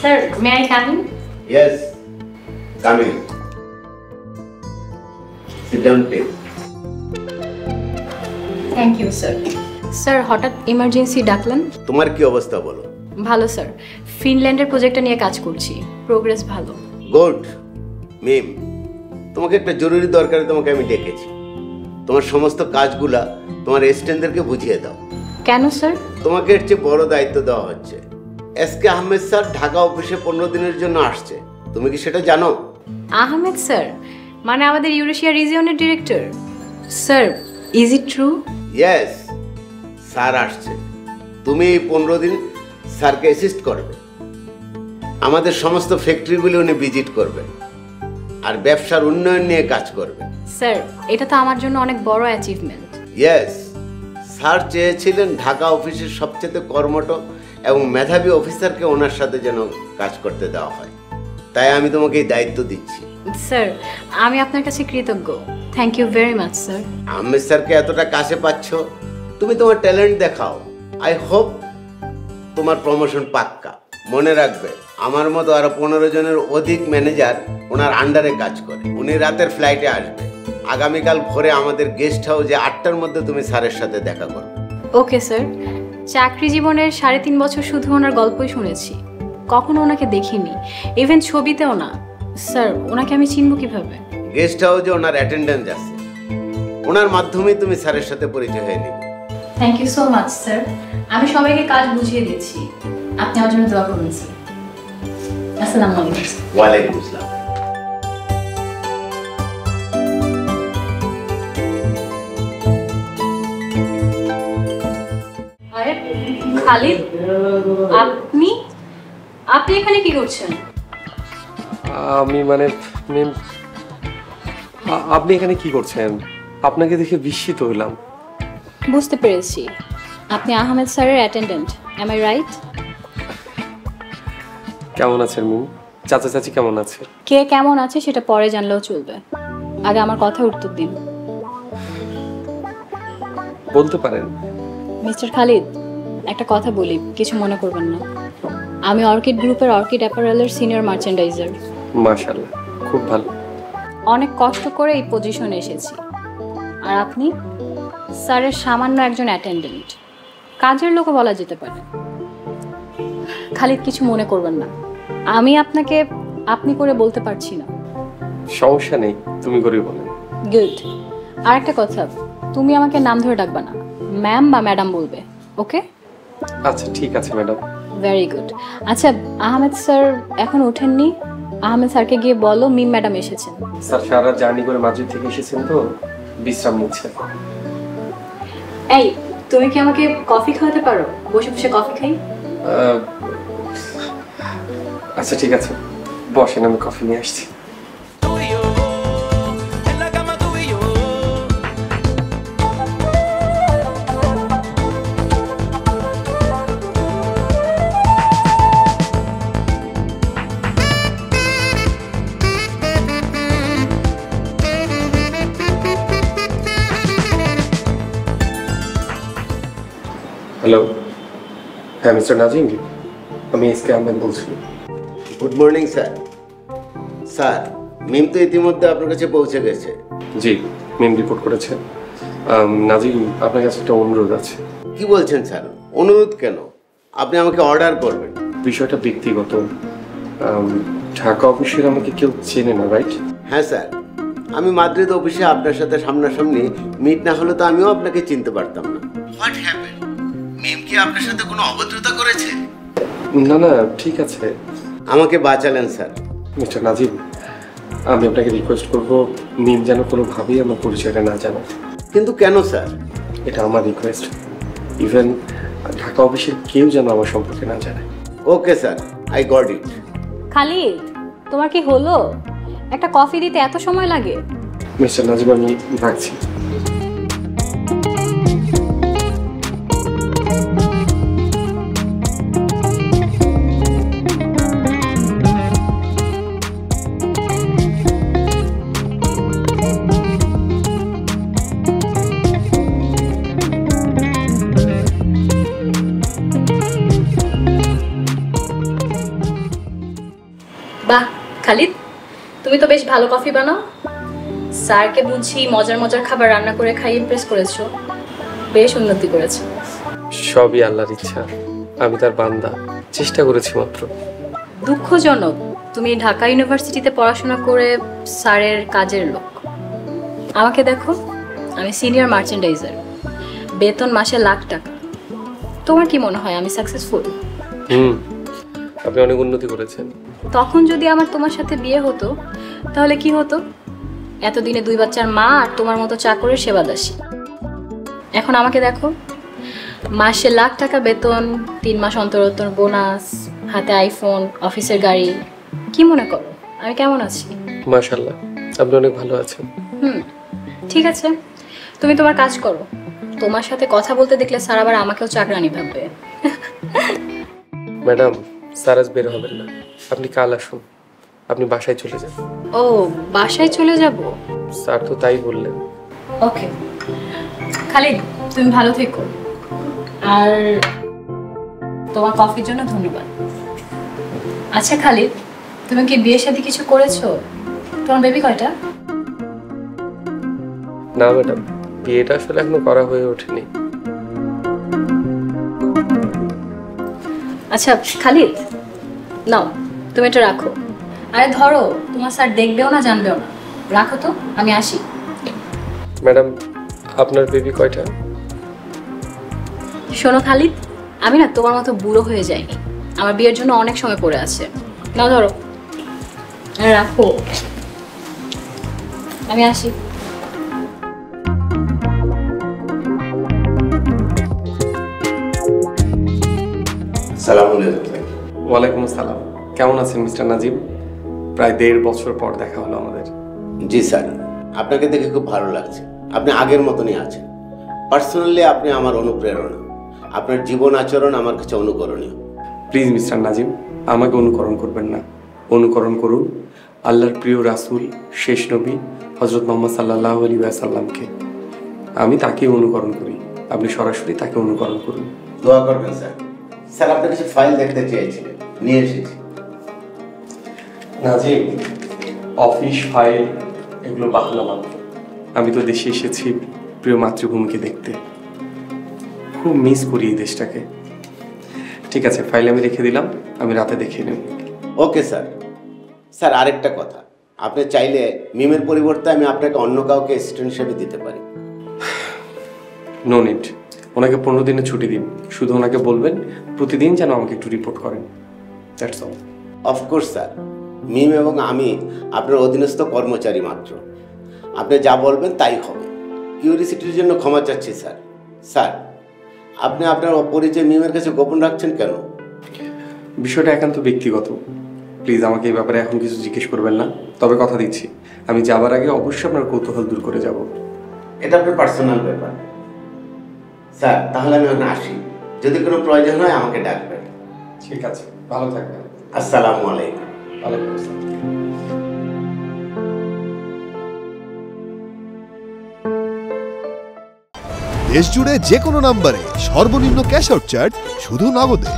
Sir, may I come in? Yes, come in. Sit down, please. Thank you, sir. Sir হঠাৎ emergency ডাকলেন? তোমার কি অবস্থা বলো? ভালো স্যার, ফিনল্যান্ডের প্রজেক্টটা নিয়ে কাজ করছি, প্রোগ্রেস ভালো। গুড। মিম, তোমাকে একটা জরুরি দরকারে তোমাকে আমি ডেকেছি। তোমার সমস্ত কাজগুলা তোমার এসিস্ট্যান্টদেরকে বুঝিয়ে দাও। কেন স্যার? তোমাকে এর চেয়ে বড় দায়িত্ব দেওয়া হচ্ছে। এসকে আহমেদ স্যার ঢাকা অফিসে 15 দিনের জন্য আসছে, তুমি কি সেটা জানো? আহমেদ স্যার মানে আমাদের ইউরেশিয়া রিজিয়নের director? Sir, is it true? Yes, sir আসছে। তুমি এই 15 দিন স্যারকে অ্যাসিস্ট করবে। আমাদের সমস্ত ফ্যাক্টরিগুলো উনি ভিজিট করবেন আর ব্যবসার উন্নয়ন নিয়ে কাজ করবে। স্যার, এটা তো আমার জন্য অনেক বড় অ্যাচিভমেন্ট। ইয়েস, স্যার চেয়েছিলেন ঢাকা অফিসের সবচেয়ে কর্মঠ এবং মেধাবী অফিসারকে ওনার সাথে যেন কাজ করতে দেওয়া হয়, তাই আমি তোমাকে এই দায়িত্ব দিচ্ছি। স্যার, আমি আপনার কাছে কৃতজ্ঞ। Thank you very much sir. Ahmed স্যারকে এতটা কাছে পাচ্ছ, তুমি তোমার ট্যালেন্ট দেখাও। আই হোপ তোমার প্রমোশন পাক্কা। মনে রাখবে, আমার মতো আরো 15 জনের অধিক ম্যানেজার ওনার আন্ডারে কাজ করে। উনি রাতের ফ্লাইটে আসবে। আগামীকাল ভোরে আমাদের গেস্ট হাউসে 8টার মধ্যে তুমি স্যারের সাথে দেখা করবে। Okay sir. চাকরি জীবনের 3.5 বছর শুধু ওনার গল্পই শুনেছি, কখনো ওনাকে দেখিনি, ইভেন ছবিতেও না। স্যার, ওনাকে আমি চিনব কিভাবে? গেস্ট হাউসে ওনার অ্যাটেন্ডেন্স আছে, ওনার মাধ্যমেই তুমি স্যারের সাথে পরিচয় হয়ে নিবে। Thank you so much sir. আমি সবাইকে কাজ বুঝিয়ে দিচ্ছি, আপনি আমার জন্য দোয়া করবেন স্যার। আসসালামু আলাইকুম। ওয়ালাইকুম আসসালাম। আরে খালিদ, আপনি আপনি এখানে কি করছেন? আমি মানে মিম, আপনি এখানে কি করছেন? আপনাকে দেখে বিস্মিত হলাম। বুঝতে পেরেছি, আপনি আহমেদ স্যারের অ্যাটেন্ডেন্ট, এম আই রাইট? কেমন আছেন মিম? চাচা চাচি কেমন আছে? কে কেমন আছে সেটা পরে জানলেও চলবে, আগে আমার কথা উত্তর দিন। বলতে পারেন। মিস্টার খালিদ, একটা কথা বলি, কিছু মনে করবেন না। আমি অর্কিড গ্রুপের অর্কিড অ্যাপারেলের সিনিয়র মার্চেন্ডাইজার। মাশাআল্লাহ, খুব ভালো। অনেক কষ্ট করে এই পজিশনে এসেছি, আর আপনি স্যারের সামান্য একজন অ্যাটেন্ডেন্ট, কাজের লোকও বলা যেতে পারে। খালিদ, কিছু মনে করবেন না, আমি আপনাকে আপনি করে বলতে পারছি না। সমস্যা নেই, তুমি করে বলেন। গুড। আর একটা কথা, তুমি আমাকে নাম ধরে ডাকবা না, ম্যাম বা ম্যাডাম বলবে, ওকে? আচ্ছা ঠিক আছে ম্যাডাম। Very good. আচ্ছা, আহমেদ স্যার এখন ওঠেননি? আহমেদ স্যারকে গিয়ে বলো মিম ম্যাডাম এসেছেন। স্যার সারা জার্নি করে মাদ্রিদ থেকে এসেছেন তো, বিশ্রাম নিচ্ছেন। এই, তুমি কি আমাকে কফি খাওয়াতে পারো? বসে বসে কফি খাই। আচ্ছা ঠিক আছে, বসেন, আমি কফি নিয়ে আসছি। হ্যালো, হ্যাঁ মিস্টার নাজিম, আমি এসকে আহমেদ বলছি। Good morning sir. স্যার, মিম তো ইতিমধ্যে আপনার কাছে পৌঁছে গেছে। জি, মিম রিপোর্ট করেছে। নাজিম, আপনার কাছে একটা অনুরোধ আছে। কি বলছেন স্যার? অনুরোধ কেন? আপনি আমাকে অর্ডার করবেন। বিষয়টা ব্যক্তিগত। ঢাকা অফিসের আমাকে কেউ চেনে না, রাইট? হ্যাঁ স্যার, আমি মাদ্রিদ অফিসে আপনার সাথে সামনাসামনি মিট না হলে তো আমিও আপনাকে চিনতে পারতাম না। What happened? মিম কি আপনার সাথে কোনো অভদ্রতা করেছে? না না, ঠিক আছে। আমাকে বাঁচালেন স্যার। মিস্টার নাজিম, আমি আপনাকে রিকোয়েস্ট করবো মিম যেন কোনোভাবেই আমার পরিচয়টা না জানে। কিন্তু কেন স্যার? এটা আমার রিকোয়েস্ট। ইভেন ঢাকা অফিসের কেউ যেন আমার সম্পর্কে না জানে। Okay sir, I got it. Khalid, তোমার কি হলো? একটা কফি দিতে এত সময় লাগে? মিস্টার নাজিম, আমি রাখছি। বাহ খালিদ, তুমি তো বেশ ভালো কফি বানাও। স্যারকে বুঝি মজার মজার খাবার রান্না করে খাই ইমপ্রেস করেছো, বেশ উন্নতি করেছো। সবই আল্লাহর ইচ্ছা, আমি তার বান্দা, চেষ্টা করেছি মাত্র। দুঃখজনক তুমি ঢাকা ইউনিভার্সিটিতে পড়াশোনা করে স্যারের কাজের লোক। আমাকে দেখো, আমি সিনিয়র মার্চেন্ডাইজার, বেতন মাসে লাখ টাকা। তোমার কি মনে হয় আমি সাকসেসফুল? আপনি অনেক উন্নতি করেছেন। তখন যদি আমার তোমার সাথে বিয়ে হতো তাহলে কি হতো? এতদিনে 2 বাচ্চার মা আর তোমার মতো চাকরের সেবা দাসী। এখন আমাকে দেখো, মাসে লাখ টাকা বেতন, 3 মাস অন্তর অন্তর বোনাস, হাতে আইফোন, অফিসের গাড়ি। কি মনে করো আমি কেমন আছি? মাশাআল্লাহ, আপনি অনেক ভালো আছেন। ঠিক আছে, তুমি তোমার কাজ করো। তোমার সাথে কথা বলতে দেখলে স্যার আবার আমাকেও চাকরানি ভাববে। ম্যাডাম, স্যার আজ বের হবেন না, আপনি কাল আসুন। আপনি বাসায় চলে যান। ও, বাসায় চলে যাব? স্যার তো তাই বললেন। ওকে খালিদ, তুমি ভালো থেকো, আর তোমার কফির জন্য ধন্যবাদ। আচ্ছা খালিদ, তুমি কি বিয়ের সাথে কিছু করেছো? তোমার বেবি কয়টা? না ম্যাডাম, বিয়েটা আসলে এখনো করা হয়ে ওঠেনি। আচ্ছা খালিদ, নাও তুমি এটা রাখো। আরে ধরো, তোমার স্যার দেখবেও না জানবেও না। রাখো তো, আমি আসি। ম্যাডাম, আপনার বেবি কয়টা? শোনো খালিদ, আমি না তোমার মতো বুড়ো হয়ে যাইনি, আমার বিয়ের জন্য অনেক সময় পড়ে আছে। নাও ধরো, রাখো, আমি আসি। ওয়ালাইকুম আসসালাম। কেমন আছেন মিস্টার নাজিম? প্রায় 1.5 বছর পর দেখা হলো আমাদের। জি স্যার, আপনাকে দেখে খুব ভালো লাগছে। আপনি আগের মতনই আছেন। পার্সোনালি আপনি আমার অনুপ্রেরণা। আপনার জীবন আচরণ আমার কাছে অনুকরণীয়। প্লিজ মিস্টার নাজিম, আমাকে অনুকরণ করবেন না, অনুকরণ করুন আল্লাহর প্রিয় রাসূল, শেষ নবী হযরত মুহাম্মদ সাল্লাল্লাহু আলাইহি ওয়াসাল্লামকে। আমি তাকে অনুকরণ করি, আপনি সরাসরি তাকে অনুকরণ করুন। দোয়া করবেন স্যার। স্যার, আপনার কিছু ফাইল দেখতে চেয়েছিলেন, নিয়ে এসেছি। নাজিম, অফিস ফাইল এগুলো বাহানা মাত্র। আমি তো দেশে এসেছি প্রিয় মাতৃভূমিকে দেখতে, খুব মিস করি এই দেশটাকে। ঠিক আছে, ফাইল আমি রেখে দিলাম, আমি রাতে দেখে নেব। Okay sir. স্যার, আরেকটা কথা, আপনি চাইলে মিমের পরিবর্তে আমি আপনাকে অন্য কাউকে অ্যাসিস্ট্যান্ট হিসেবে দিতে পারি। নো নিড, ওনাকে 15 দিনের ছুটি দিন। শুধু ওনাকে বলবেন প্রতিদিন যেন আমাকে একটু রিপোর্ট করেন, দ্যাটস অল। অফকোর্স স্যার, মিম এবং আমি আপনার অধীনস্থ কর্মচারী মাত্র। আপনি যা বলবেন তাই হবে। কিউরিসিটির জন্য ক্ষমা চাচ্ছি স্যার। স্যার, আপনি আপনার পরিচয় মিমের কাছে গোপন রাখছেন কেন? বিষয়টা একান্ত ব্যক্তিগত, প্লিজ আমাকে এই ব্যাপারে এখন কিছু জিজ্ঞেস করবেন না। তবে কথা দিচ্ছি, আমি যাবার আগে অবশ্যই আপনার কৌতূহল দূর করে যাব। এটা আপনার পার্সোনাল ব্যাপার। স্যার, তাহলে আমি এখন আসি। যদি কোনো প্রয়োজন হয় আমাকে ডাকবেন। ঠিক আছে, ভালো থাকবেন। আসসালামু আলাইকুম। ওয়ালাইকুম আসসালাম। দেশ জুড়ে যে কোনো নম্বরে সর্বনিম্ন ক্যাশ আউট চার্জ শুধু নগদে।